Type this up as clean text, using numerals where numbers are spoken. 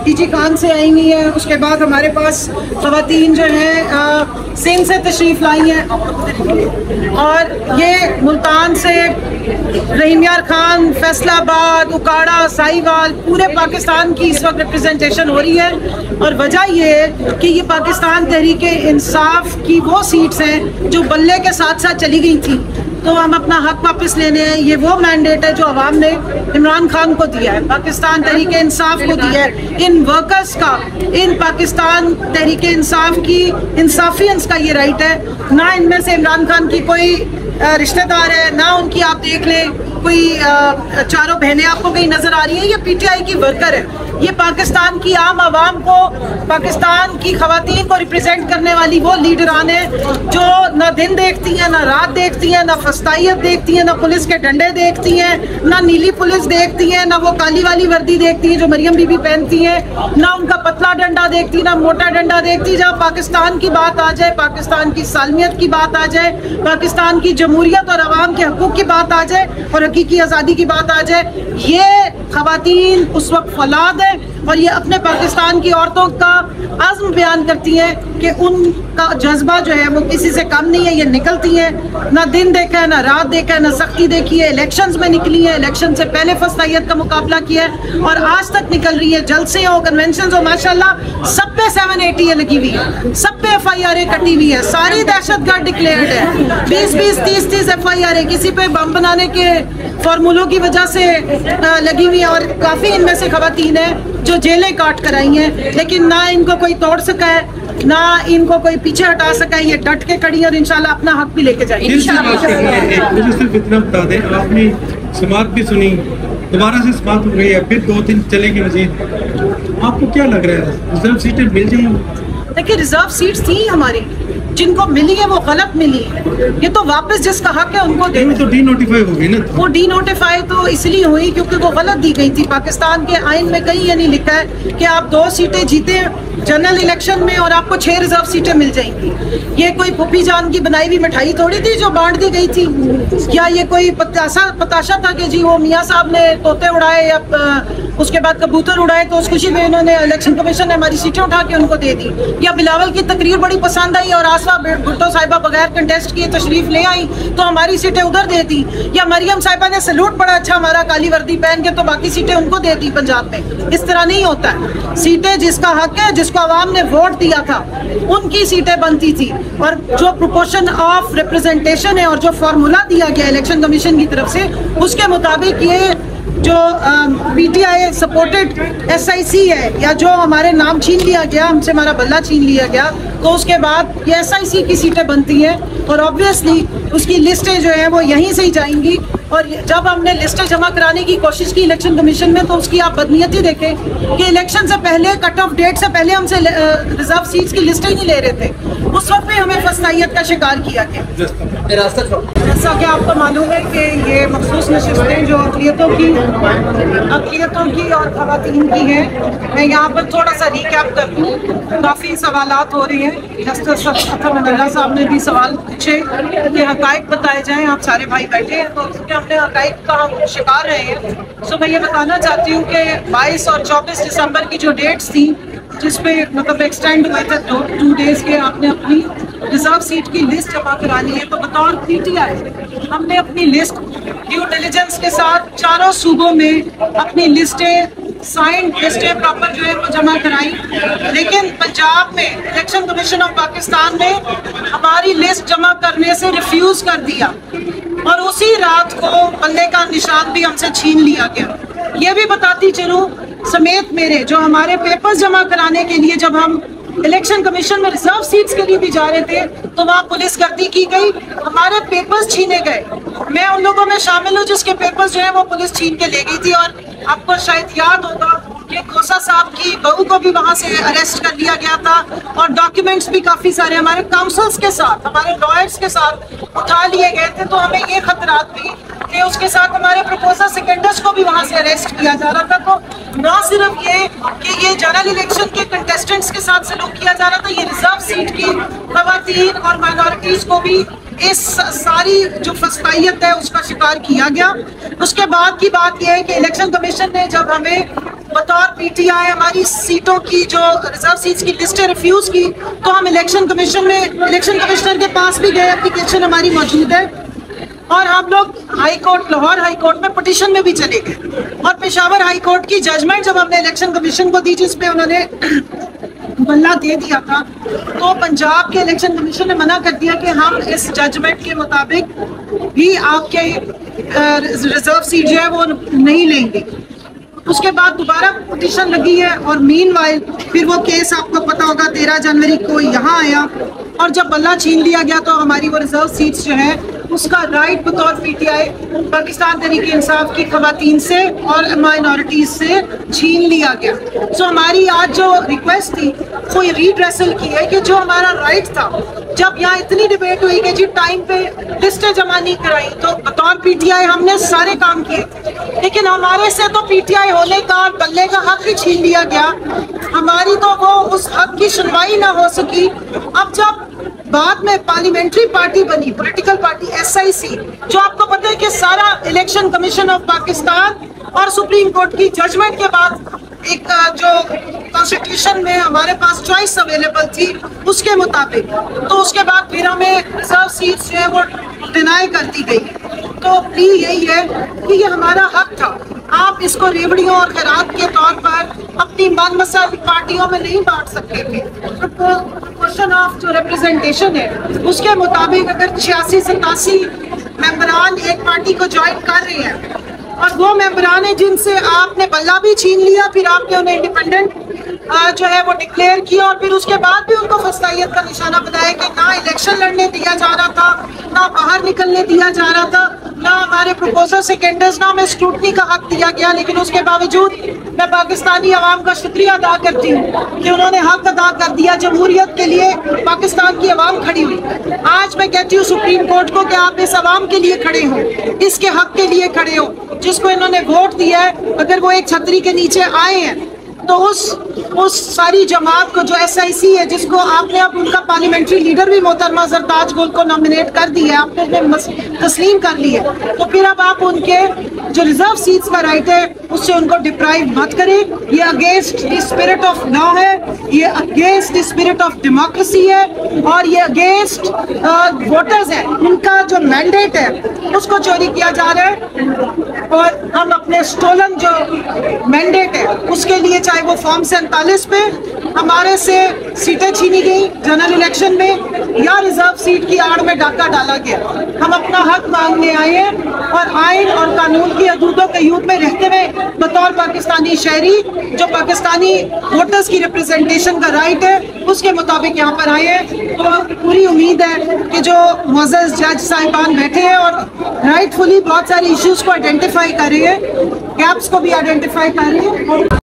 TG Khan से आई हुई हैं, उसके बाद हमारे पास ख़वातीन जो हैं सिंध से तशरीफ़ लाई हैं, और ये मुल्तान से रहीम यार खान, फैसलाबाद, उकाड़ा, साहिवाल, पूरे पाकिस्तान की इस वक्त रिप्रेजेंटेशन हो रही है। और वजह ये है कि ये पाकिस्तान तहरीक इंसाफ की वो सीट्स हैं जो बल्ले के साथ साथ चली गई थी, तो हम अपना हक वापस लेने हैं। ये वो मैंडेट है जो अवाम ने इमरान खान को दिया है, पाकिस्तान तहरीक इंसाफ को दिया है, इन वर्कर्स का, इन पाकिस्तान तहरीक इंसाफ की इंसाफियंस का ये राइट है। ना इनमें से इमरान खान की कोई रिश्तेदार है, ना उनकी आप देख लें कोई चारों बहनें आपको कहीं नजर आ रही है। ये पीटीआई की वर्कर है, ये पाकिस्तान की आम आवाम को, पाकिस्तान की खवातीन को रिप्रेजेंट करने वाली वो लीडरान है जो ना दिन देखती हैं, ना रात देखती हैं, ना फस्तायत देखती हैं, ना पुलिस के डंडे देखती हैं, ना नीली पुलिस देखती हैं, ना वो काली वाली वर्दी देखती है जो मरियम बीबी पहनती हैं, ना उनका पतला डंडा देखती, ना मोटा डंडा देखती। जहाँ पाकिस्तान की बात आ जाए, पाकिस्तान की सालमियत की बात आ जाए, पाकिस्तान की जमहूरियत और अवाम के हकूक़ की बात आ जाए और हकीकी आज़ादी की बात आ जाए, ये खवातीन उस वक्त फौलाद है। और ये अपने पाकिस्तान की औरतों का अज़्म बयान करती हैं कि उनका जज्बा जो है वो किसी से कम नहीं है। ये निकलती हैं, ना दिन देखा है, ना रात देखा है, ना सख्ती देखी है, इलेक्शंस में निकली है, इलेक्शन से पहले फस्तायत का मुकाबला किया है और आज तक निकल रही है। जलसे हो, कन्वेंशन हो, माशाल्लाह सब पे 780 लगी हुई है, सब पे FIR कटी हुई है, सारी दहशतगर्द डिक्लेयर्ड है। 20-20, 30-30 FIR किसी पे बम बनाने के फॉर्मूलों की वजह से लगी हुई है। और काफ़ी इनमें से खवातीन हैं जो जेलें काट कर आई हैं, लेकिन ना इनको कोई तोड़ सका है, ना इनको कोई पीछे हटा सका है। ये डट के खड़ी और इंशाल्लाह अपना हक भी लेके जाएंगे। मुझे सिर्फ इतना बता दें, आपने समाअत भी सुनी, दोबारा से समाअत हो गई है, फिर 2 दिन चलेगी मजीद, आपको क्या लग रहा है रिजर्व सीटें मिल जाएंगी? देखिए, रिजर्व सीट्स थी हमारी, जिनको मिली है वो गलत मिली है। ये तो वापस जिसका हक है उनको दे, तो डीनोटिफाई हो गई ना। वो डीनोटिफाई तो इसलिए हुई क्योंकि वो गलत दी गई थी। पाकिस्तान के आइन में कहीं ये नहीं लिखा है कि आप 2 सीटें जीते जनरल इलेक्शन में और आपको 6 रिजर्व सीटें मिल जाएंगी। ये कोई पुप्पी जान की बनाई हुई मिठाई थोड़ी थी जो बांट दी गई थी, या ये कोई पताशा था कि जी वो मियाँ साहब ने तोते उड़ाए या उसके बाद कबूतर उड़ाए तो उस खुशी में इन्होंने इलेक्शन कमीशन ने हमारी सीटें उठा के उनको दे दी। या बिलावल की तकरीर बड़ी पसंद आई और आसफा भुट्टो साहिबा बगैर कंटेस्ट किए तशरीफ ले आई तो हमारी सीटें उधर दे दी। या मरियम साहिबा ने सैल्यूट बड़ा अच्छा हमारा काली वर्दी पहन के तो बाकी सीटें उनको दे दी पंजाब में। इस तरह नहीं होता है, सीटें जिसका हक है, जिसको आवाम ने वोट दिया था उनकी सीटें बनती थी। और जो प्रोपोर्शन ऑफ रिप्रेजेंटेशन है और जो फार्मूला दिया गया इलेक्शन कमीशन की तरफ से उसके मुताबिक ये जो PTI सपोर्टेड SIC है या जो हमारे नाम छीन लिया गया, हमसे हमारा बल्ला छीन लिया गया, तो उसके बाद ये SIC की सीटें बनती हैं और ऑब्वियसली उसकी लिस्टें जो हैं वो यहीं से ही जाएंगी। और जब हमने लिस्टें जमा कराने की कोशिश की इलेक्शन कमीशन में तो उसकी आप बदनीयती देखें कि इलेक्शन से पहले, कट ऑफ डेट से पहले हमसे रिजर्व सीट्स की लिस्टें नहीं ले रहे थे। उस वक्त भी हमें फस्तायत का शिकार किया गया। जैसा कि आपको मालूम है कि ये मखसूस नशिस्तें जो अक़लियतों की और ख़वातीन की हैं, मैं यहाँ पर थोड़ा सा रिकैप कर दूँ। काफ़ी सवालात हो रहे हैं, जस्टिस अतर मनल्ला साहब ने भी सवाल पूछे कि हक़ाइक़ बताए जाएँ। आप सारे भाई बैठे हैं तो अपने हक़ाइक़ का हम शिकार रहे हैं। तो मैं ये बताना चाहती हूँ कि 22 और 24 दिसंबर की जो डेट्स थी जिसपे मतलब एक्सटेंड हुए थे 2 डेज के, आपने अपनी रिजर्व सीट की लिस्ट जमा करानी है। तो बतौर PTI हमने अपनी लिस्ट ड्यू डिलिजेंस के साथ चारों सूबों में अपनी लिस्टें, साइंड लिस्टें प्रॉपर जो है वो जमा कराई। लेकिन पंजाब में इलेक्शन कमीशन ऑफ पाकिस्तान ने हमारी लिस्ट जमा करने से रिफ्यूज कर दिया और उसी रात को बल्ले का निशान भी हमसे छीन लिया गया। ये भी बताती चलूं समेत मेरे जो हमारे पेपर्स जमा कराने के लिए जब हम इलेक्शन कमीशन में रिजर्व सीट्स के लिए भी जा रहे थे तो वहाँ पुलिस गर्दी की गई, हमारे पेपर्स छीने गए। मैं उन लोगों में शामिल हूँ जिसके पेपर्स जो है वो पुलिस छीन के ले गई थी। और आपको शायद याद होगा कि खोसा साहब की बहू को भी वहाँ से अरेस्ट कर लिया गया था और डॉक्यूमेंट्स भी काफी सारे हमारे काउंसल्स के साथ, हमारे लॉयर्स के साथ उठा लिए गए थे। तो हमें ये खतरात भी कि उसके साथ हमारे प्रपोजल सेकेंडर्स को भी वहाँ से अरेस्ट किया जा रहा था। तो न सिर्फ ये कि ये जनरल इलेक्शन के कंटेस्टेंट्स के साथ सलूक किया जा रहा था, ये रिजर्व सीट की खवातीन और माइनॉरिटीज को भी इस सारी जो फस्तायत है उसका शिकार किया गया। उसके बाद की बात यह है कि इलेक्शन कमीशन ने जब हमें बतौर पीटीआई हमारी सीटों की जो रिजर्व सीट्स की लिस्टें रिफ्यूज की, तो हम इलेक्शन कमिश्नर के पास भी गए, एप्लीकेशन हमारी मौजूद है, और हम लोग high court, Lahore high court में पिटीशन में भी चले गए, और पेशावर हाई कोर्ट की जजमेंट जब हमने इलेक्शन कमीशन को दी, जिसमें उन्होंने बल्ला दे दिया था, तो पंजाब के इलेक्शन कमीशन ने मना कर दिया कि हम इस जजमेंट के मुताबिक भी आपके रिजर्व सीट जो है वो नहीं लेंगे। उसके बाद दोबारा पिटीशन लगी है, और मीनवाइल फिर वो केस आपको पता होगा 13 जनवरी को यहाँ आया, और जब बल्ला छीन लिया गया तो हमारी वो रिजर्व सीट्स जो है उसका राइट बतौर पीटीआई पाकिस्तान तहरीक इंसाफ की खवातीन से और माइनॉरिटीज से छीन लिया गया। सो हमारी आज जो रिक्वेस्ट थी वो ये रीड्रेसल की है कि जो हमारा राइट था, जब यहाँ इतनी डिबेट हुई कि जी टाइम पे लिस्टें जमा नहीं कराई, तो बतौर पीटीआई हमने सारे काम किए, लेकिन हमारे से तो पीटीआई होने का बल्ले का हक भी छीन लिया गया, हमारी तो वो उस हक की सुनवाई ना हो सकी। अब जब बाद में पार्लियामेंट्री पार्टी बनी, पॉलिटिकल पार्टी SIC, जो आपको पता है कि सारा इलेक्शन कमीशन ऑफ पाकिस्तान और सुप्रीम कोर्ट की जजमेंट के बाद एक जो कॉन्स्टिट्यूशन में हमारे पास चॉइस अवेलेबल थी उसके मुताबिक, तो उसके बाद फिर हमें रिजर्व सीट्स जो है वो डिनाई कर दी गई। तो प्लीज यही है कि ये हमारा हक था, आप इसको रेवड़ियों और खैरात के तौर पर अपनी मन मसल पार्टियों में नहीं बांट सकते थे। क्वेश्चन ऑफ जो रिप्रेजेंटेशन है उसके मुताबिक अगर 86-87 मेंबरान एक पार्टी को ज्वाइन कर रहे हैं, और वो मेंबरान है जिनसे आपने बल्ला भी छीन लिया, फिर आपने उन्हें इंडिपेंडेंट जो है वो डिक्लेयर किया, और फिर उसके बाद भी उनको फस्तायत का निशाना बनाया कि ना इलेक्शन लड़ने दिया जा रहा था, ना बाहर निकलने दिया जा रहा था, ना हमारे प्रपोजल सेकेंडर्स, ना हमें स्क्रूटनी का हक दिया गया। लेकिन उसके बावजूद मैं पाकिस्तानी अवाम का शुक्रिया अदा करती हूँ कि उन्होंने हक अदा कर दिया, जमहूरियत के लिए पाकिस्तान की अवाम खड़ी हुई। आज मैं कहती हूँ सुप्रीम कोर्ट को कि आप इस अवाम के लिए खड़े हो, इसके हक के लिए खड़े हो, जिसको इन्होंने वोट दिया है। अगर वो एक छतरी के नीचे आए हैं तो उस सारी जमात को जो SIC है, जिसको आपने अब उनका पार्लियामेंट्री लीडर भी मोहतरमा जरताज गुल को नॉमिनेट कर दिया है, आपने तस्लीम कर ली है, तो फिर अब आप उनके जो रिजर्व सीट्स का राइट है उससे उनको डिप्राइव मत करें। ये against the spirit of law है, ये against the spirit of democracy है, और ये अगेंस्ट वोटर्स है, उनका जो मैंडेट है उसको चोरी किया जा रहा है। और हम अपने स्टोलन जो मैंडेट है उसके लिए, चाहे वो फॉर्म 47 पे हमारे से सीटें छीनी गई जनरल इलेक्शन में, या रिजर्व सीट की आड़ में डाका डाला गया, हम अपना हक मांगने आए हैं, और आइन और कानून की हदूदों के यूथ में रहते हुए बतौर पाकिस्तानी शहरी जो पाकिस्तानी वोटर्स की रिप्रेजेंटेशन का राइट है उसके मुताबिक यहाँ पर आए हैं। तो पूरी उम्मीद है कि जो मुअज़्ज़ज़ जज साहिबान बैठे हैं और राइटफुली बहुत सारे इश्यूज को आइडेंटिफाई कर रहे हैं, गैप्स को भी आइडेंटिफाई कर रहे हैं।